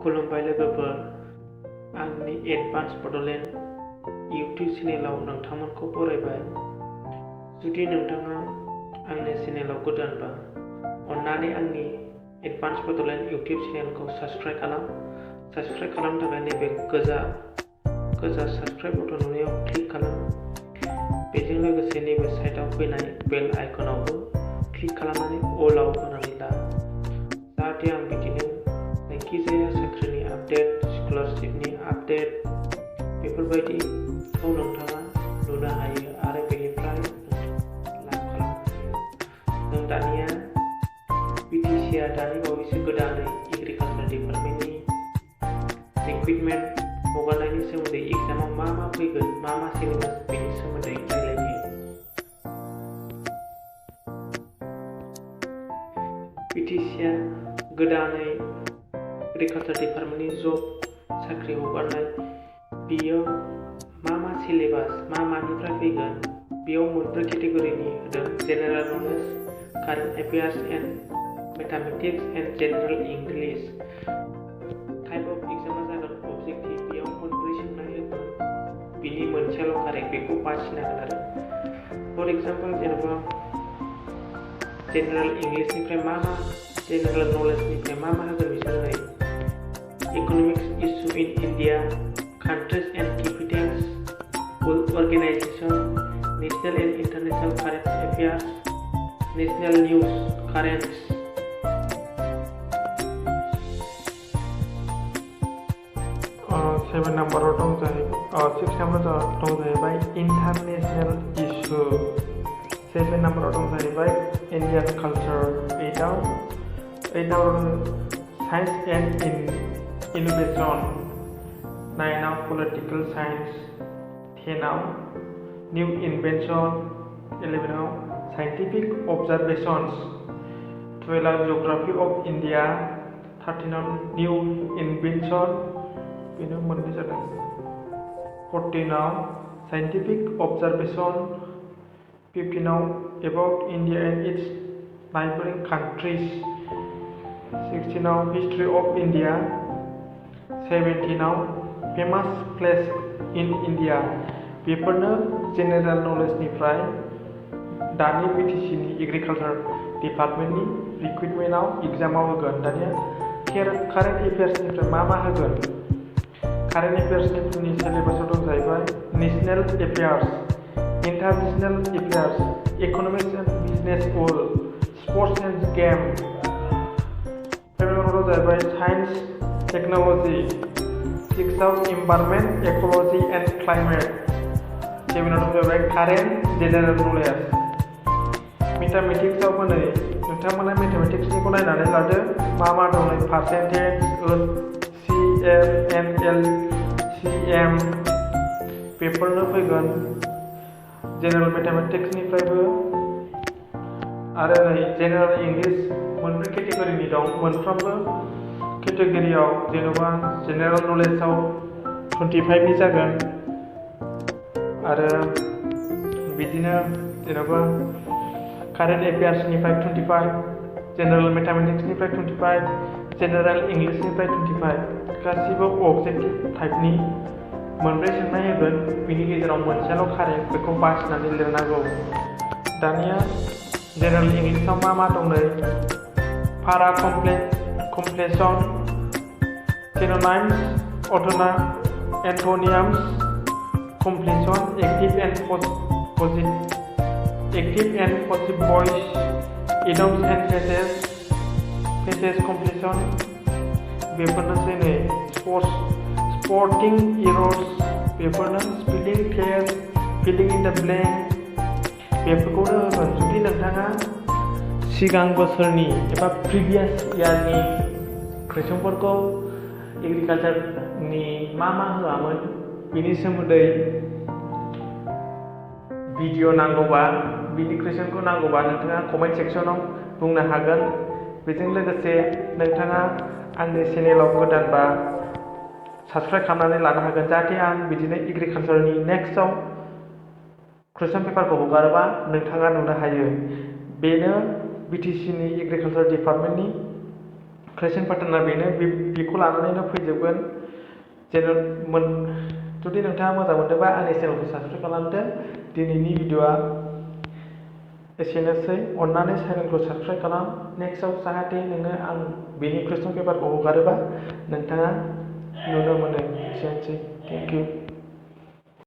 खुलुमबाय लोगोफोर, आंनि एडभान्स बड'लेण्ड इउटिउब चेनेलाव नोंथांमोनखौ बरायबाय। जुदि नोंथाङा आंनि चेनेलाव गोदानबा अन्नानै आंनि एडभान्स बड'लेण्ड इउटिउब चेनेलखौ साबस्क्राइब खालाम। साबस्क्राइब खालामनो थाखाय नैबे गोजा साबस्क्राइब बटन नुनायाव क्लिक खालाम। बेजों लोगोसे नैबे साइडआव फैनाय बेल आइकनावबो क्लिक खालामनानै अलाव होनानै ला, जाहाथे आं बिदिनो जायखिजाया साख्रिनि आपडेट, स्कलारशिपनि आपडेट बेफोरबायदिखौ नोंथाङा नुनो हायो आरो बेनिफ्राय लाब खालामनो हायो। जों दानिया BTC आ दानि बावैसो गोदानै एग्रिकालचार डिपार्टमेन्टनि रिक्रुइटमेन्ट हगारनायनि सोमोन्दै एग्जामाव मा फैगोन, मा सिलेबास बेनि सोमोन्दै रायज्लायनो। BTC आ गोदानै एग्रिकालचार डिपार्टमेन्टनि जब साख्रि हगारनाय, बेयाव मा सिलेबास, मानिफ्राय फैगोन, बेयाव मोनब्रै केटेगरिनि होदों: general knowledge, current affairs and mathematics and general English. Type of एग्जामा जागोन अबजेक्टिभ, बेयाव मोनब्रै सोंनाय होगोन, बिनि मोनसेल' कारेक्ट, बेखौ बासिनांगोन आरो। फर एग्जाम्पल, जेनेबा जेनेरेल इंलिशनिफ्राय जेनेरेल नलेजनिफ्राय मा होगोन बिसोरो नायो। Economics issue in India, countries and capitals, world organization, national and international current affairs, national news, currents. 7 नाम्बाराव दं जाहैबाय 6 नाम्बाराव दं जाहैबाय इन्टारनेशनल इशू। 7 नाम्बाराव दं जाहैबाय इन्डियान कालचार। 8 नाम्बाराव science and innovation. 9 political science. 10 new invention. 11 scientific observations. 12 geography of India. 13 new invention, बेनो मोननै जादों। 14 scientific observation. 15 about India and it's neighbouring countries. 16 history of India. 17 famous place in India. बेफोरनो general नलेजनिफ्राय दानि BTCनि agriculture डिपार्टमेन्टनि रिक्रुइटमेन्टआव एग्जामाव होगोन। दानिया current एफेयार्सनिफ्राय मा होगोन। Current एफेयार्सनि सिलेबासाव दं जाहैबाय national affairs, international affairs, economics and business world, sports end game. दं जाहैबाय science technology. 6 environment, ecology and climate. 7 दं जाहैबाय कारेन्ट जेनेरेल नलेज। मेथामेटिक्सआवबो नै नोंथांमोना मेथामेटिक्सनिखौ नायनानै लादो, मा दं नै पार्सेन्टेज, CF, NL, CM बेफोरनो फैगोन जेनेरेल मेथामेटिक्सनिफ्रायबो। आरो नै जेनेरेल इंलिश मोनब्रै केटेगरिनि दं। मोनफ्रोमबो केटेगरियाव जेनेबा जेनेरेल नलेजाव 25नि जागोन आरो बिदिनो जेनेबा कारेन्ट एफेयार्सनिफ्राय 25, जेनेरेल मेथामेटिक्सनिफ्राय 25, जेनेरेल इंलिशनिफ्राय 25। गासिबो अबजेक्टिभ टाइपनि मोनब्रै सोंनाय होगोन, बिनि गेजेराव मोनसेल' कारेक्ट, बेखौ बासिनानै लिरनांगौ। दानिया जेनेरेल इंलिशआव मा दं नै पारा completion, synonyms, antonyms, completion, active and passive voice, idioms and phrases completion बेफोरनोसै नै स्पॉटिंग एरर्स बेफोरनो spelling test, filling in the blank बेफोरखौनो होगोन। जुदि नोंथाङा सिगां बोसोरनि एबा प्रिभियास इयारनि कुइसनफोरखौ एग्रिकालचारनि मा होआमोन बिनि सोमोन्दै भिडिअ नांगौबा, बिनि कुइसनखौ नांगौबा नोंथाङा कमेन्ट सेक्सनाव बुंनो हागोन। बेजों लोगोसे नोंथाङा आंनि चेनेलाव गोदानबा साबस्क्राइब खालामनानै लानो हागोन, जाहाथे आं बिदिनो एग्रिकालचारनि नेक्स्टआव कुइसन पेपारखौ हगारोबा नोंथाङा नुनो हायो। बेनो BTCनि एग्रिकालचार डिपार्टमेन्टनि कुइसन पेटार्ना बेनो बेखौ लानानैनो फैजोबगोन जुदि नोंथाङा मोजां मोनदोंबा आंनि चेनेलखौ साबस्क्राइब खालामदो। दिनैनि भिडिअआ एसेनोसै। अन्नानै चेनेलखौ साबस्क्राइब खालाम। नेक्स्टआव जाहाथे नोङो आं बेनि कुइसन पेपारखौ हगारोबा नोंथाङा नुनो मोनो। एसेनोसै। Thank you.